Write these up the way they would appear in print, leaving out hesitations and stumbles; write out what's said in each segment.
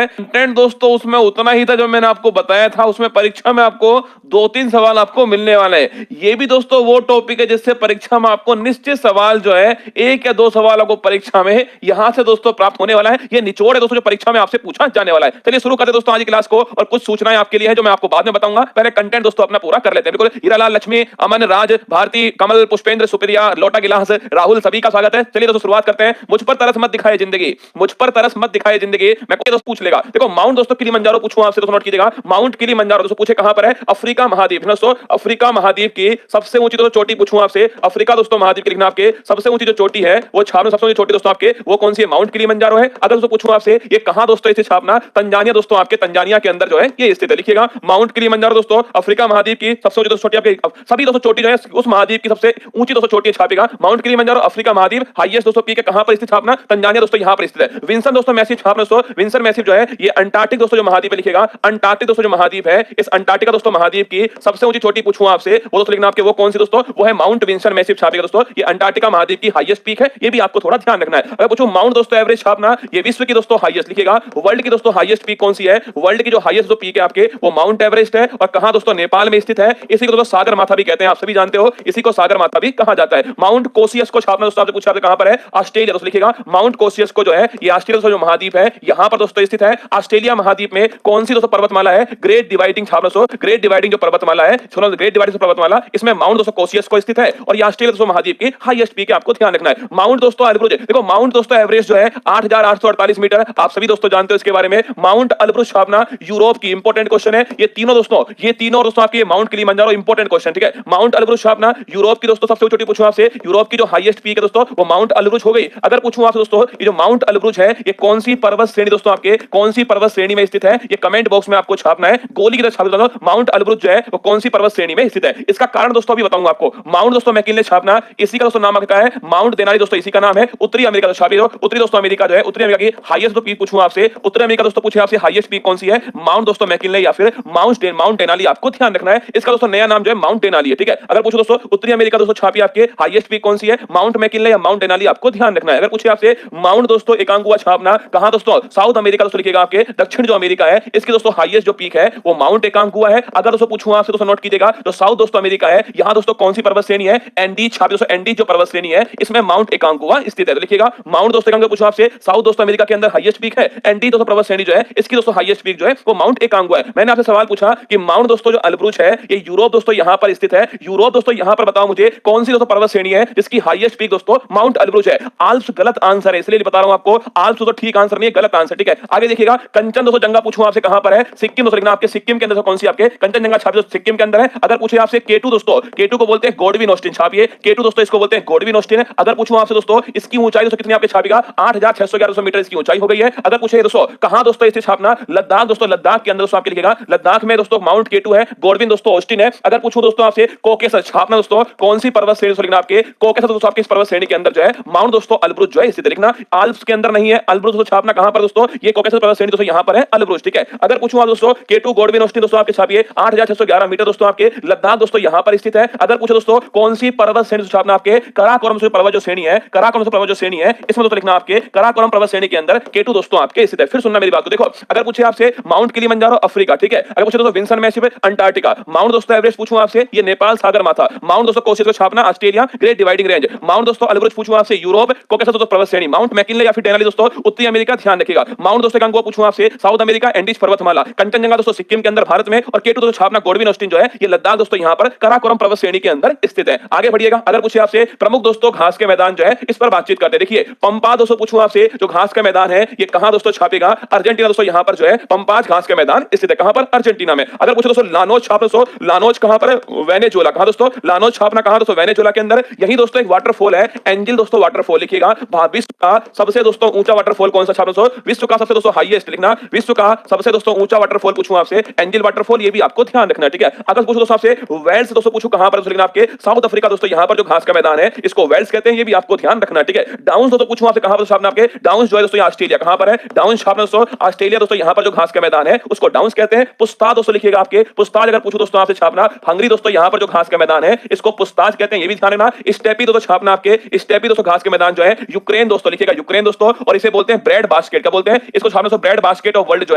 Content दोस्तों उसमें उतना ही था जो मैंने आपको बताया था। उसमें परीक्षा में आपको 2-3 सवाल आपको मिलने वाले हैं। ये भी दोस्तों वो टॉपिक है जिससे परीक्षा में आपको निश्चित सवाल जो है 1 या 2 सवाल आपको परीक्षा में यहां से दोस्तों प्राप्त होने वाला है। ये निचोड़ है दोस्तों जो परीक्षा में आपसे पूछा जाने वाला है। चलिए शुरू करते हैं दोस्तों आज की क्लास को, और कुछ सूचनाएं आपके लिए है जो मैं आपको बाद में बताऊंगा। पहले कंटेंट दोस्तों अपना पूरा कर लेते हैं। बिल्कुल हीरालाल, लक्ष्मी, अमन, राज, भारती, कमल, पुष्पेंद्र, सुप्रिया, लोटा गिलास, राहुल, सभी का स्वागत है। चलिए दोस्तों शुरुआत करते हैं। मुझ पर तरस मत दिखाए जिंदगी, मुझ पर तरस मत दिखाए जिंदगी, मैं कोई दोस्त पूछ लेगा। देखो माउंट दोस्तों किलिमंजारो पूछूं आपसे तो नोट कीजिएगा। माउंट किलिमंजारो दोस्तों पूछे कहां पर है? अफ्रीका महाद्वीप। दोस्तों अफ्रीका महाद्वीप की सबसे ऊंची दोस्तों चोटी पूछूं आपसे। अफ्रीका दोस्तों महाद्वीप की लिखना आपके सबसे ऊंची जो चोटी है वो छापना, सबसे ऊंची चोटी दोस्तों आपके वो कौन सी है? माउंट किलिमंजारो है। अगर दोस्तों पूछूं आपसे ये कहां दोस्तों स्थित छापना? तंजानिया दोस्तों आपके तंजानिया के अंदर जो है ये स्थित है। लिखिएगा माउंट किलिमंजारो दोस्तों अफ्रीका महाद्वीप की सबसे ऊंची दोस्तों चोटी आपके सभी दोस्तों चोटी जो है उस महाद्वीप की सबसे ऊंची दोस्तों चोटी छापेगा। माउंट किलिमंजारो अफ्रीका महाद्वीप हाईएस्ट दोस्तों पीक है कहां पर स्थित छापना? तंजानिया दोस्तों यहां पर स्थित है। विंसन दोस्तों मैसिव छापना दोस्तों विंसन मैसिव जो है ये अंटार्कटिक दोस्तों जो महाद्वीप है। लिखेगा अंटार्कटिक दोस्तों जो महाद्वीप है इस अंटार्कटिका दोस्तों महाद्वीप की सबसे ऊंची चोटी पूछूं आपसे वो दोस्तों लिखना आपके वो कौन सी दोस्तों? वो है माउंट विंसन मैसिव छापेगा दोस्तों। ये अंटार्कटिका महाद्वीप की हाईएस्ट पीक है, ये भी आपको थोड़ा ध्यान रखना है। अगर पूछूं माउंट दोस्तों एवरेज छापना ये विश्व की दोस्तों हाईएस्ट। लिखेगा वर्ल्ड की दोस्तों हाईएस्ट पीक कौन सी है? वर्ल्ड की जो हाईएस्ट जो पीक है आपके वो माउंट एवरेस्ट है। और कहां दोस्तों? नेपाल में स्थित है। इसी को दोस्तों सागर माथा भी कहते हैं, आप सभी जानते हो इसी को सागर माथा भी कहा जाता है। माउंट कोसियस को छापना दोस्तों आपसे पूछा कहां पर है? ऑस्ट्रेलिया दोस्तों। लिखेगा माउंट कोसियस को जो है ये ऑस्ट्रेलिया जो महाद्वीप है यहां पर दोस्तों स्थित है। ऑस्ट्रेलिया महाद्वीप में कौन सी दोस्तों पर्वतमाला है? ग्रेट डिवाइडिंग छापना दोस्तों। ग्रेट डिवाइडिंग जो पर्वतमाला है, सुनो ग्रेट डिवाइडिंग पर्वतमाला, इसमें माउंट दोस्तों कोसियस को स्थित है और ये ऑस्ट्रेलिया दोस्तों महाद्वीप की हाईएस्ट पीक है, आपको ध्यान रखना है। माउंट दोस्तों एल्ब्रुज, देखो माउंट दोस्तों एवरेस्ट जो है 8848 मीटर, आप सभी दोस्तों जानते हो इसके बारे में। माउंट एल्ब्रुज छापना यूरोप की इंपॉर्टेंट क्वेश्चन है। ये तीनों दोस्तों आपके माउंट किलिमंजारो इंपॉर्टेंट क्वेश्चन, ठीक है। माउंट एल्ब्रुज छापना यूरोप की दोस्तों सबसे ऊंची पूछूं आपसे, यूरोप की जो हाईएस्ट पीक है दोस्तों वो माउंट एल्ब्रुज हो गई। अगर पूछूं आपसे दोस्तों ये जो माउंट एल्ब्रुज है ये कौन सी पर्वत श्रेणी दोस्तों आपके कौन सी पर्वत श्रेणी में स्थित है? ये कमेंट बॉक्स में आपको छापना है। गोली की तरह छाप दो माउंट एल्ब्रुज जो है वो कौन सी पर्वत श्रेणी में स्थित है। इसका कारण दोस्तों अभी बताऊंगा आपको। माउंट दोस्तों मैकिनले छापना इसी का दोस्तों नाम क्या है? माउंट देनाली दोस्तों इसी का नाम है। उत्तरी अमेरिका दोस्तों छापिए, उत्तरी दोस्तों अमेरिका जो है उत्तरी अमेरिका की हाईएस्ट पीक पूछूं आपसे, उत्तरी अमेरिका दोस्तों पूछे आपसे हाईएस्ट पीक कौन सी है? माउंट दोस्तों मैकिनले या फिर माउंट डेनाली, आपको ध्यान रखना है। इसका दोस्तों नया नाम जो है माउंट डेनाली है, ठीक है। अगर पूछो दोस्तों उत्तरी अमेरिका दोस्तों छापिए आपके हाईएस्ट पीक कौन सी है? माउंट मैकिनले या माउंट डेनाली, आपको ध्यान रखना है। अगर पूछे आपसे माउंट दोस्तों एकांगुआ छापना कहां दोस्तों? साउथ अमेरिका दोस्तों। लिखेगा आपके दक्षिण जो अमेरिका है इसकी दोस्तों हाईएस्ट जो पीक है वो माउंट एकांगुआ है। अगर दोस्तों पूछूं आपसे दोस्तों नोट कीजिएगा तो साउथ दोस्तों अमेरिका है, यहां दोस्तों कौन सी पर्वत श्रेणी है? एंडीज छापिए दोस्तों। एंडीज जो पर्वत श्रेणी है इसमें माउंट एकांगुआ स्थित है। तो लिखिएगा माउंट दोस्तों एकांगुआ पूछूं आपसे, साउथ दोस्तों अमेरिका के अंदर हाईएस्ट पीक है। एंडीज दोस्तों पर्वत श्रेणी जो है इसकी दोस्तों हाईएस्ट पीक जो है वो माउंट एकांगुआ है। मैंने आपसे सवाल पूछा कि माउंट दोस्तों जो एल्ब्रुज है ये यूरोप दोस्तों यहां पर स्थित है। यूरोप दोस्तों यहां पर बताओ मुझे कौन सी दोस्तों पर्वत श्रेणी है जिसकी हाईएस्ट पीक दोस्तों माउंट एल्ब्रुज है? आल्प्स गलत आंसर है, इसलिए बता रहा हूं आपको। आल्प्स तो ठीक आंसर नहीं है, गलत आंसर, ठीक है। आगे देखिएगा कंचन दोस्तों जंगा पूछूं आपसे कहां पर है? सिक्किम दोस्तों। लिखना आपके सिक्किम के अंदर कौन सी आपके कंचनजंगा छापिए सिक्किम के अंदर है। अगर पूछे आपसे केटू दोस्तों, केटू को बोलते हैं गॉडविन ऑस्टिन, छापिए केटू दोस्तों इसको बोलते हैं गॉडविन ऑस्टिन। अगर पूछूं आपसे दोस्तों इसकी ऊंचाई दोस्तों कितनी आपके छापिएगा? 8611 मीटर इसकी ऊंचाई हो गई है। अगर पूछे दोस्तों कहां दोस्तों इसे छापना? लद्दाख दोस्तों। लद्दाख के अंदर दोस्तों आपके लिखेगा लद्दाख में दोस्तों माउंट केटू है, गॉडविन दोस्तों ऑस्टिन है। अगर पूछूं दोस्तों आपसे कॉकेसस छापना दोस्तों कौन सी पर्वत श्रेणी लिखना आपके कॉकेसस दोस्तों आपके इस पर्वत श्रेणी के अंदर जो है माउंट दोस्तों एल्ब्रुज जो है इसी लिखना। आल्प्स के अंदर नहीं है एल्ब्रुज दोस्तों, छापना कहां पर दोस्तों? ये कॉकेसस पर्वत श्रेणी दोस्तों यहां पर है एल्ब्रुज, ठीक है। अगर पूछूं आप दोस्तों केटू गॉडविन ऑस्टिन दोस्तों आपके छापिए 8611 मीटर दोस्तों आपके लद्दाख दोस्तों यहां पर स्थित है। अगर पूछो दोस्तों कौन सी पर्वत श्रेणी छापना आपके काराकोरम पर्वत जो श्रेणी है, काराकोरम पर्वत जो श्रेणी है इसमें दोस्तों लिखना आपके काराकोरम पर्वत श्रेणी के अंदर केटू दोस्तों आपके स्थित है। फिर सुनना मेरी बात को, देखो अगर पूछे आपसे माउंट किलिमंजारो अफ्रीका, ठीक है। अगर पूछे दोस्तों विंसन मैसिव अंटार्कटिका, माउंट दोस्तों एवरेस्ट पूछूं आपसे ये नेपाल सागर माथा, माउंट दोस्तों कोसियस को छापना Australia great dividing range, mount दोस्तों एल्ब्रुज पूछूं आपसे यूरोप, कॉकेसस दोस्तों पर्वत श्रेणी, माउंट मैकिनले या फिर डेनाली दोस्तों उत्तरी अमेरिका, ध्यान रखिएगा। माउंट दोस्तों एकांगुआ पूछूं आपसे साउथ अमेरिका एंडीज पर्वतमाला, कंचनजंगा दोस्तों सिक्किम के अंदर भारत में, और केटू दोस्तों छापना गॉडविन ऑस्टिन जो है ये लद्दाख दोस्तों यहां पर काराकोरम पर्वत श्रेणी के अंदर स्थित है। आगे बढ़िएगा। अगर पूछे आपसे प्रमुख दोस्तों घास के मैदान जो है इस पर बातचीत करते हैं। देखिए पंपा दोस्तों पूछूं आपसे जो घास का मैदान है ये कहां दोस्तों छापेगा? अर्जेंटीना दोस्तों यहां पर जो है पंपाज घास के मैदान स्थित है, कहां पर? अर्जेंटीना में। अगर पूछे दोस्तों लानोज छाप दोस्तों, लानोज कहां पर? वेनेजुएला, कहां दोस्तों? लानोज छापना कहां दोस्तों? वेनेजुएला के अंदर। यही दोस्तों एक वाटरफॉल है एंजिल दोस्तों वाटरफॉल, लिखिएगा विश्व का सबसे दोस्तों ऊंचा वाटरफॉल कौन सा छाप दोस्तों? विश्व का सबसे दोस्तों हाईएस्ट, लिखना विश्व का सबसे दोस्तों ऊंचा वाटरफॉल पूछूं आपसे एंजिल वाटरफॉल, ये भी आपको ध्यान रखना है, ठीक है। अगर पूछो दोस्तों आपसे वेल्स दोस्तों पूछूं कहां पर? लिखना आपके साउथ अफ्रीका दोस्तों यहां पर जो घास का मैदान है इसको वेल्स कहते हैं, ये भी आपको ध्यान रखना है, ठीक है। डाउन्स दोस्तों पूछूं आपसे कहां पर छापना आपके? डाउन्स जो है दोस्तों ऑस्ट्रेलिया, कहां पर है? डाउन्स छापना दोस्तों ऑस्ट्रेलिया दोस्तों यहां पर जो घास का मैदान है उसको डाउन्स कहते हैं। पुस्ताज दोस्तों लिखिएगा आपके पुस्ताज, अगर पूछूं दोस्तों आपसे छापना हंगरी दोस्तों यहां पर जो घास का मैदान है इसको पुस्ताज कहते हैं, ये भी ध्यान रखना। स्टेपी दोस्तों छापना आपके स्टेपी दोस्तों घास के मैदान जो है यूक्रेन दोस्तों, लिखिएगा यूक्रेन दोस्तों, और इसे बोलते हैं ब्रेड बास्केट, क्या बोलते हैं? इसको छापना दोस्तों ब्रेड बास्केट ऑफ वर्ल्ड जो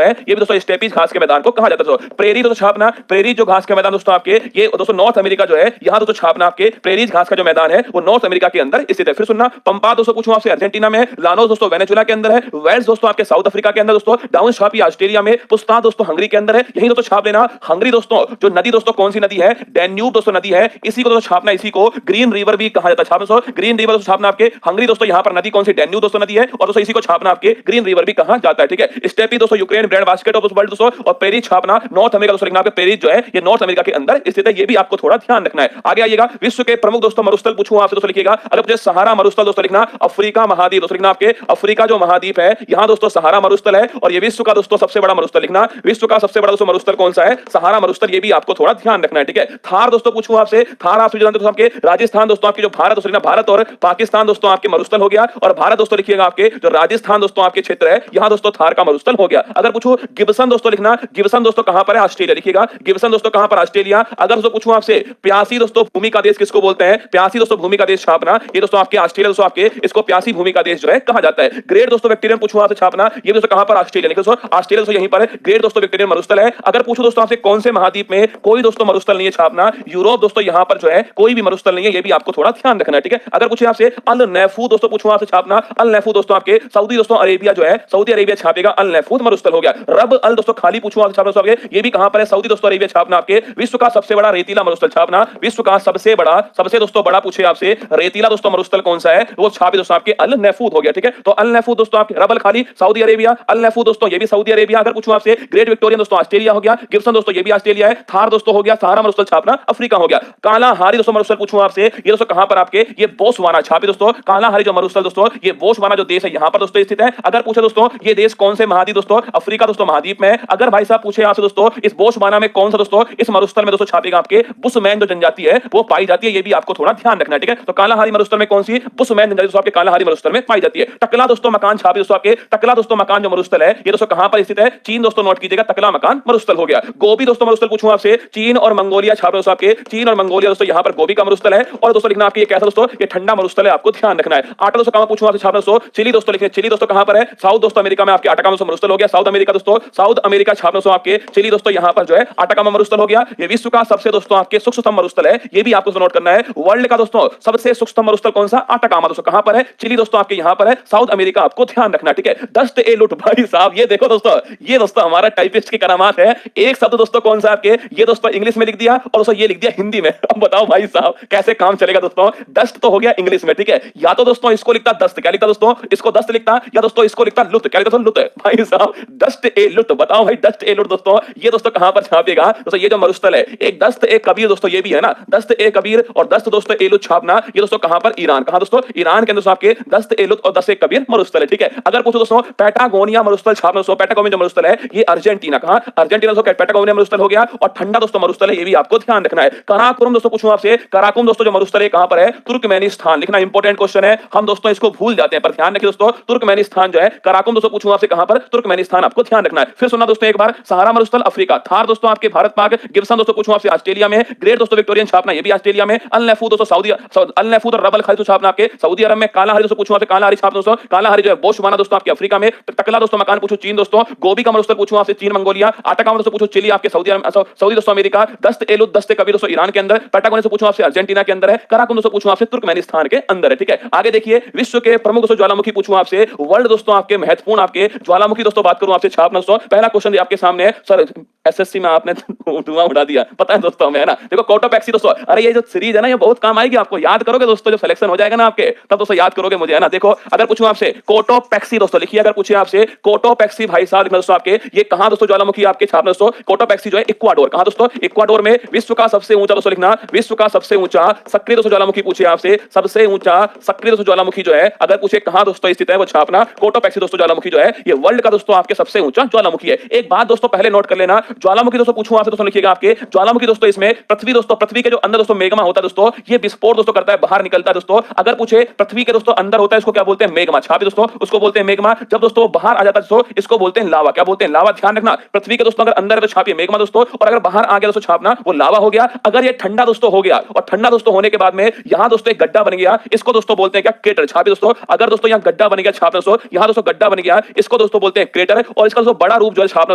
है ये भी दोस्तों स्टेपीज घास के मैदान को कहा जाता है। प्रेरी दोस्तों छापना, प्रेरी जो घास के मैदान दोस्तों आपके ये दोस्तों नॉर्थ अमेरिका जो है, यहाँ दोस्तों छापना आपके प्रेरीज घास का जो मैदान है वो नॉर्थ अमेरिका के अंदर स्थित है। फिर सुनना, पंपा दोस्तों पूछूं आपसे अर्जेंटीना में, लानोस दोस्तों वेनेजुला के अंदर है, वेल्स दोस्तों आपके साउथ अफ्रीका के अंदर दोस्तों, डाउन छापी ऑस्ट्रेलिया में, पुस्ता दोस्तों हंगरी के अंदर है, यही दोस्तों छाप लेना। हंगरी दोस्तों जो नदी दोस्तों कौन सी नदी है, डैन्यूब दोस्तों नदी है, इसी को दोस्तों छापना, इसी को ग्रीन रिवर भी कहा जाता है। छापना ग्रीन रिवर दोस्तों छापना आपके हंगरी दोस्तों, यहाँ पर नदी कौन सी, डैन्यूब दोस्तों नदी है, और दोस्तों इसी को छापना आपके ग्रीन रिवर भी कहा जाता है। ठीक है, स्टेपी दोस्तों Ukraine, bread basket of world दोस्तों, और पेरिस छापना नॉर्थ अमेरिका दोस्तों लिखना, पेरिस जो है ये नॉर्थ अमेरिका के अंदर स्थित है, ये भी आपको थोड़ा ध्यान रखना है। आगे आइएगा, विश्व के प्रमुख दोस्तों मरुस्थल पूछूं आपसे दोस्तों लिखिएगा, अगर मुझे सहारा मरुस्थल दोस्तों लिखना, अफ्रीका महाद्वीप दोस्तों लिखना, आपके अफ्रीका जो महाद्वीप है यहां दोस्तों सहारा मरुस्थल है, और ये विश्व का दोस्तों सबसे बड़ा मरुस्थल लिखना, विश्व का सबसे बड़ा दोस्तों मरुस्थल कौन सा है, सहारा मरुस्थल, ये भी आपको थोड़ा ध्यान रखना है। ठीक है, थार दोस्तों पूछूं आपसे, थार आप जानते हो आपके राजस्थान दोस्तों, आपके जो भारत दोस्तों लिखना, भारत और पाकिस्तान दोस्तों आपके मरुस्थल हो गया, और भारत दोस्तों लिखिएगा आपके जो राजस्थान दोस्तों आपके क्षेत्र है यहां दोस्तों थार का मरुस्थल हो गया। अगर पूछूं गिब्सन दोस्तों लिखना, गिब्सन दोस्तों कहां पर है, ऑस्ट्रेलिया लिखिएगा, गिब्सन दोस्तों कहां पर, ऑस्ट्रेलिया। अगर दोस्तों पूछूं आपसे प्यासी दोस्तों भूमि का देश किसको बोलते हैं, प्यासी दोस्तों भूमि का देश छापना, ये दोस्तों आपके ऑस्ट्रेलिया दोस्तों आपके इसको प्यासी भूमि का देश जो है कहा जाता है। ग्रेट दोस्तों विक्टोरियन पूछूं आपसे छापना, ये दोस्तों कहां पर, ऑस्ट्रेलिया लिखो दोस्तों, ऑस्ट्रेलिया दोस्तों यहीं पर है, ग्रेट दोस्तों विक्टोरियन मरुस्थल है। अगर पूछूं दोस्तों आपसे कौन से महाद्वीप में, कोई दोस्तों मरुस्थल नहीं है, छापना यूरोप दोस्तों यहां पर जो है कोई भी मरुस्थल नहीं है, ये भी आपको थोड़ा ध्यान रखना है। ठीक है, अगर पूछे आपसे अल नैफूद दोस्तों पूछूं आपसे छापना, अल नैफूद दोस्तों आपके सऊदी दोस्तों अरेबिया जो है, सऊदी अरेबिया छापेगा, अल नैफूद मरुस्थल हो गया। रब अल दोस्तों खाली पूछूं आपसे छापना दोस्तों आपके, ये भी कहां पर है, सऊदी दोस्तों अरेबिया छापना आपके। विश्व का सबसे बड़ा रेतीला मरुस्थल छापना, विश्व का सबसे बड़ा, सबसे दोस्तों बड़ा पूछे आपसे रेतीला दोस्तों मरुस्थल कौन सा है, वो छापे दोस्तों आपके अल नैफूद हो गया। ठीक है, तो अल नैफूद दोस्तों आपके रब अल खाली सऊदी अरेबिया, अल नैफूद दोस्तों ये भी सऊदी अरेबिया। अगर पूछूं आपसे ग्रेट विक्टोरियन दोस्तों ऑस्ट्रेलिया हो गया, गिब्सन दोस्तों ये भी ऑस्ट्रेलिया है, थार दोस्तों हो गया, सहारा मरुस्थल छापना अफ्रीका हो गया। काला हारी दोस्तों मरुस्थल पूछूं आपसे, ये दोस्तों कहां पर आपके, ये बोत्सवाना छापे दोस्तों, काला हारी जो मरुस्थल दोस्तों ये बोत्सवाना जो देश है यहां पर दोस्तों स्थित है। अगर पूछे दोस्तों ये देश कौन से महाद्वीप दोस्तों, अफ्रीका दोस्तों महाद्वीप में। अगर भाई साहब पूछे आपसे दोस्तों इस बोत्सवाना में कौन सा दोस्तों, इस मरुस्थल में दोस्तों छापेगा आपके बुशमैन जो जनजाति है वो पाई जाती है, ये भी आपको थोड़ा ध्यान रखना है। ठीक है, तो काला हारी मरुस्थल में कौन सी, बुशमैन जनजाति दोस्तों आपके काला हारी मरुस्थल में पाई जाती है। टकला दोस्तों मकान छापे दोस्तों आपके, टकला दोस्तों मकान जो मरुस्थल है ये दोस्तों कहां पर स्थित है, चीन दोस्तों, नोट कीजिएगा, टकला मकान मरुस्थल हो गया। गोबी दोस्तों मरुस्थल पूछूं आपसे, चीन और मंगोलिया छापे दोस्तों आपके, चीन और मंगोलिया दोस्तों यहां पर गोबी का मरुस्थल है, और दोस्तों लिखना आपके ये कैसा दोस्तों, ये ठंडा मरुस्थल है, आपको ध्यान रखना है। आटा दोस्तों कहां पूछूं आपसे छापना दोस्तों, चिली दोस्तों लिखिए, चिली दोस्तों कहां पर है, साउथ दोस्तों अमेरिका में आपके आटाकामा मरुस्थल हो गया, साउथ अमेरिका दोस्तों, साउथ अमेरिका छापना दोस्तों आपके, चिली दोस्तों यहां पर जो है आटाकामा मरुस्थल हो गया। ये विश्व का सबसे दोस्तों आपके सूक्ष्मतम मरुस्थल है, ये भी आपको नोट करना है। वर्ल्ड का दोस्तों सबसे सूक्ष्मतम मरुस्थल कौन सा, आटाकामा दोस्तों कहां पर है, चिली दोस्तों आपके यहां पर है, साउथ अमेरिका आपको ध्यान रखना। ठीक है, दस्त ए लुट, भाई साहब ये देखो दोस्तों, ये दोस्तों हमारा टाइपिस्ट की करामात है। एक शब्द दोस्तों कौन सा आपके, ये दोस्तों इंग्लिश में लिख दिया और दोस्तों ये लिख दिया हिंदी में। अब बताओ भाई साहब कैसे काम चलेगा दोस्तों, डस्ट तो हो गया इंग्लिश में, ठीक है, या तो दोस्तों इसको लिखता दस्त, क्या लिखता दोस्तों, इसको दस्त लिखता, या दोस्तों इसको लिखता लुट, क्या लिखता लुट। भाई साहब डस्ट ए लुट, बताओ भाई डस्ट ए लुट दोस्तों ये दोस्तों कहां पर छापेगा दोस्तों, ये जो मरुस्थल है, एक दस्त एक कबीर दोस्तों ये भी है ना, दस्त ए कबीर और दस्त दोस्तों ए लुट छापना, ये दोस्तों कहां पर, ईरान, कहां दोस्तों, ईरान के अंदर आपके दस्त ए लुट और दस्त ए कबीर मरुस्थल है। ठीक है, अगर पूछो दोस्तों पैटागोनिया मरुस्थल छापना दोस्तों, पैटागोनिया जो मरुस्थल है ये अर्जेंटीना, कहां, अर्जेंटीना दोस्तों पैटागोनिया मरुस्थल हो गया, और ठंडा दोस्तों मरुस्थल है, ये भी आपको ध्यान रखना है। कराकोरम दोस्तों पूछूं आपसे, कराकोरम दोस्तों जो मरुस्थल है कहां पर है, तुर्कमेनिस्तान लिखना, इंपॉर्टेंट क्वेश्चन है, हम दोस्तों इसको भूल जाते हैं पर ध्यान रखिए दोस्तों, तुर्कमेनिस्तान जो है, कराकोरम दोस्तों पूछूं आपसे कहां पर, तुर्कमेनिस्तान आपको ध्यान रखना है। फिर सुनना दोस्तों एक बार, सहारा मरुस्थल अफ्रीका, थार दोस्तों आपके भारत पाक, गिब्सन दोस्तों पूछूं आपसे ऑस्ट्रेलिया में, ग्रेट दोस्तों विक्टोरियन छापना ये भी ऑस्ट्रेलिया में, अल नैफूद दोस्तों सऊदी, अल नैफूद और रबल खाली छापना आपके सऊदी अरब में, काला हरी दोस्तों पूछूं आपसे, काला हरी छापना दोस्तों, काला हरी जो है बोत्सवाना दोस्तों आपके अफ्रीका में, टकला दोस्तों मकान पूछूं चीन दोस्तों, गोबी का मरुस्थल पूछूं आपसे चीन मंगोलिया, आटाकामा दोस्तों पूछूं चिली आपके सऊदी अरब, सऊदी दोस्तों अमेरिका, दस्त ए लुट दस्त ए कबीर दोस्तों ईरान के अंदर, पैटागोनिया से पूछूं आपसे अर्जेंटीना के अंदर है, कराकोरम दोस्तों पूछूं आपसे तुर्कमेनिस्तान के अंदर है। ठीक है, आगे देखिए, विश्व के प्रमुख दोस्तों ज्वालामुखी पूछूं आपसे, वर्ल्ड दोस्तों आपके महत्वपूर्ण आपके ज्वालामुखी दोस्तों बात करूं आपसे छापना दोस्तों, पहला क्वेश्चन आपके सामने है सर, एसएससी में आपने धुआं उड़ा दिया, पता है दोस्तों हमें, है ना, देखो कोटोपैक्सी दोस्तों, अरे ये जो सीरीज है ना ये बहुत काम आएगी आपको, याद करोगे दोस्तों, जो सिलेक्शन हो जाएगा ना आपके तब दोस्तों याद करोगे मुझे, है ना। देखो अगर पूछूं आपसे कोटोपैक्सी दोस्तों लिखिए, अगर पूछे आपसे कोटोपैक्सी भाई साहब दोस्तों आपके ये कहां दोस्तों ज्वालामुखी आपके छापना दोस्तों, कोटोपैक्सी जो है इक्वाडोर, कहां दोस्तों, इक्वाडोर में। विश्व का सबसे ऊंचा दोस्तों लिखना, विश्व का सबसे ऊंचा सक्रिय दोस्तों ज्वालामुखी पूछे आपसे, सबसे ऊंचा सक्रिय दोस्तों ज्वालामुखी जो है अगर पूछे कहां दोस्तों स्थित है वो छापना, कोटोपैक्सी दोस्तों ज्वालामुखी जो है ये वर्ल्ड का दोस्तों आपके सबसे ऊंचा ज्वालामुखी है। एक बात दोस्तों पहले नोट कर लेना, ज्वालामुखी दोस्तों पूछूं आपसे दोस्तों लिखिएगा आपके, ज्वालामुखी दोस्तों इसमें पृथ्वी दोस्तों, पृथ्वी के जो अंदर दोस्तों मेग्मा होता है दोस्तों, ये विस्फोट दोस्तों करता है, बाहर निकलता है दोस्तों। अगर पूछे पृथ्वी के दोस्तों अंदर होता है इसको क्या बोलते हैं, मेग्मा, छापे दोस्तों उसको बोलते हैं मेग्मा। जब दोस्तों बाहर आ जाता है दोस्तों इसको बोलते हैं लावा, क्या बोलते हैं, लावा। ध्यान रखना, पृथ्वी के दोस्तों अगर अंदर है तो छापिए मेग्मा दोस्तों, और अगर बाहर आ गया दोस्तों छापना वो लावा हो गया। अगर ये ठंडा दोस्तों हो गया और ठंडा दोस्तों होने के बाद में यहां दोस्तों एक गड्ढा बन गया, इसको दोस्तों बोलते हैं क्या, क्रेटर, छापे दोस्तों। अगर दोस्तों यहां गड्ढा बन गया छापे दोस्तों, यहां दोस्तों गड्ढा बन गया, इसको इसको दोस्तों बोलते हैं क्रेटर, और इसका दोस्तों बड़ा रूप जो है छापना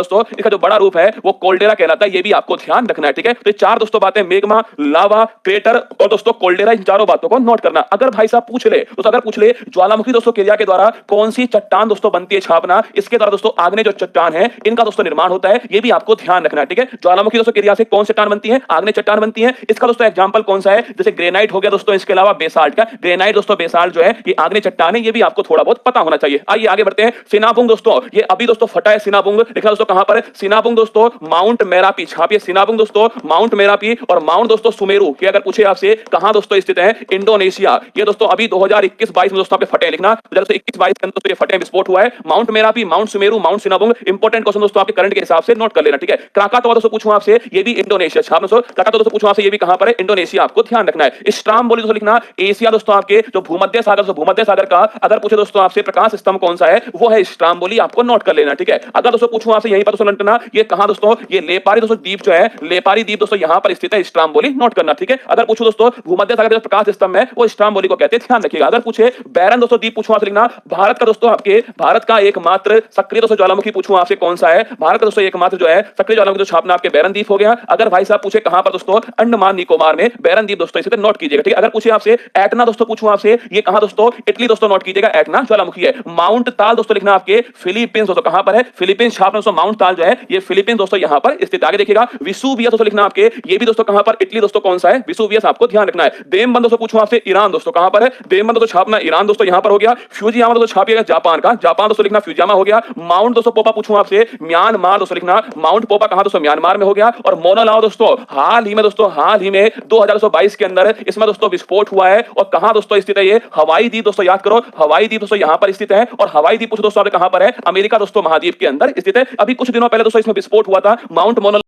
दोस्तों, इसका जो बड़ा रूप है वो कोल्डेरा कहलाता है। ये भी आपको ध्यान रखना है, ठीक है। तो ये चार दोस्तों बातें, मेग्मा, लावा, क्रेटर और दोस्तों कोल्डेरा, इन चारों बातों को नोट करना। अगर भाई साहब पूछ ले तो अगर पूछ ले ज्वालामुखी दोस्तों क्रिया के द्वारा कौन सी चट्टान दोस्तों बनती है, छापना। इसके द्वारा दोस्तों आग्नेय जो चट्टान है इनका दोस्तों निर्माण होता है, ये भी आपको ध्यान रखना है, ठीक है। ज्वालामुखी दोस्तों क्रिया से कौन सी चट्टान बनती है, आग्नेय चट्टान बनती है। इसका दोस्तों एग्जांपल कौन सा है, जैसे ग्रेनाइट हो गया दोस्तों, इसके अलावा बेसाल्ट का। ग्रेनाइट दोस्तों, बेसाल्ट जो है ये आग्नेय चट्टान है, ये भी आपको थोड़ा बहुत पता होना चाहिए। आइए आगे बढ़ते हैं। सिनाबुंग दोस्तों, ये अभी दोस्तों फटा है सिनाबुंग, देखना दोस्तों कहां पर है। सिनाबुंग दोस्तों माउंट मेरापी, छापिए सिनाबुंग दोस्तों माउंट मेरापी, और माउंट दोस्तों सुमेरु के अगर पूछे आपसे कहां दोस्तों स्थित है, इंडोनेशिया। ये दोस्तों अभी 2021-22 में दोस्तों आपके फटे लिखना, 2021-22 के अंदर दोस्तों ये फटे विस्फोट हुआ है। Mount Merapi, mount Sumeru, mount Sinabung, important question दोस्तों आपके करंट के हिसाब से नोट कर लेना, ठीक है। क्राकातोआ दोस्तों पूछूं आपसे, ये भी इंडोनेशिया, छापना दोस्तों। क्राकातोआ दोस्तों पूछूं आपसे, ये भी कहां पर है, इंडोनेशिया, आपको ध्यान रखना है। स्ट्रामबोली दोस्तों लिखना, एशिया दोस्तों आपके जो भूमध्य सागर, भूमध्य सागर का अगर पूछे दोस्तों आपसे प्रकाश स्तंभ कौन सा है, वो है स्ट्रामबोली, आपको नोट कर लेना, ठीक है। अगर दोस्तों पूछूं आपसे यहीं पर दोस्तों लटकना, ये कहां दोस्तों, ये लेपारी दोस्तों द्वीप जो है, लेपारी द्वीप दोस्तों यहां पर स्थित है, स्ट्रामबोली नोट करना, ठीक है। अगर पूछूं दोस्तों भूमध्य सागर का प्रकाश स्तंभ है वो स्ट्रामबोली को कहते हैं, ध्यान रखिएगा। अगर पूछे बैरन दोस्तों द्वीप पूछूं आपसे लिखना, भारत का दोस्तों आपके, भारत का एकमात्र सक्रिय दोस्तों ज्वालामुखी पूछूं आपसे कौन सा है, भारत का दोस्तों एकमात्र जो है सक्रिय ज्वालामुखी तो छापना आपके बैरन द्वीप हो गया। अगर भाई साहब पूछे कहां पर दोस्तों, अंडमान निकोबार में बैरन द्वीप दोस्तों, इसे नोट कीजिएगा, ठीक है। अगर पूछे आपसे एटना दोस्तों पूछूं आपसे, ये कहां दोस्तों, इटली दोस्तों, नोट कीजिएगा, एटना ज्वालामुखी है। माउंट ताल दोस्तों लिखना आपके फिलीपींस दोस्तों, कहां पर है, फिलीपींस, छापना दोस्तों माउंट ताल जो है ये फिलीपींस दोस्तों यहां पर स्थित। आगे देखिएगा विसुवियस दोस्तों लिखना आपके, ये भी दोस्तों कहां पर, इटली दोस्तों, कौन सा है, विसुवियस, आपको ध्यान रखना है। देमबंद दोस्तों पूछूं आपसे, ईरान दोस्तों, कहां पर है, देमबंद दोस्तों, छापना ईरान दोस्तों यहां पर हो गया। फ्यूजियामा दोस्तों छापिएगा जापान का, जापान दोस्तों लिखना, फ्यूजियामा हो गया। माउंट दोस्तों पोपा पूछूं आपसे, म्यांमार दोस्तों लिखना, माउंट पोपा कहां दोस्तों, म्यांमार में हो गया। और मोना लाओ दोस्तों हाल ही में दोस्तों, हाल ही में 2022 के अंदर इसमें दोस्तों विस्फोट हुआ है, और कहां दोस्तों स्थित है, ये हवाई द्वीप दोस्तों, याद करो हवाई द्वीप दोस्तों यहां पर स्थित है। और हवाई द्वीप दोस्तों कहां पर है, अमेरिका दोस्तों महाद्वीप के अंदर स्थित है। अभी कुछ दिनों पहले दोस्तों इसमें विस्फोट हुआ था, माउंट मोना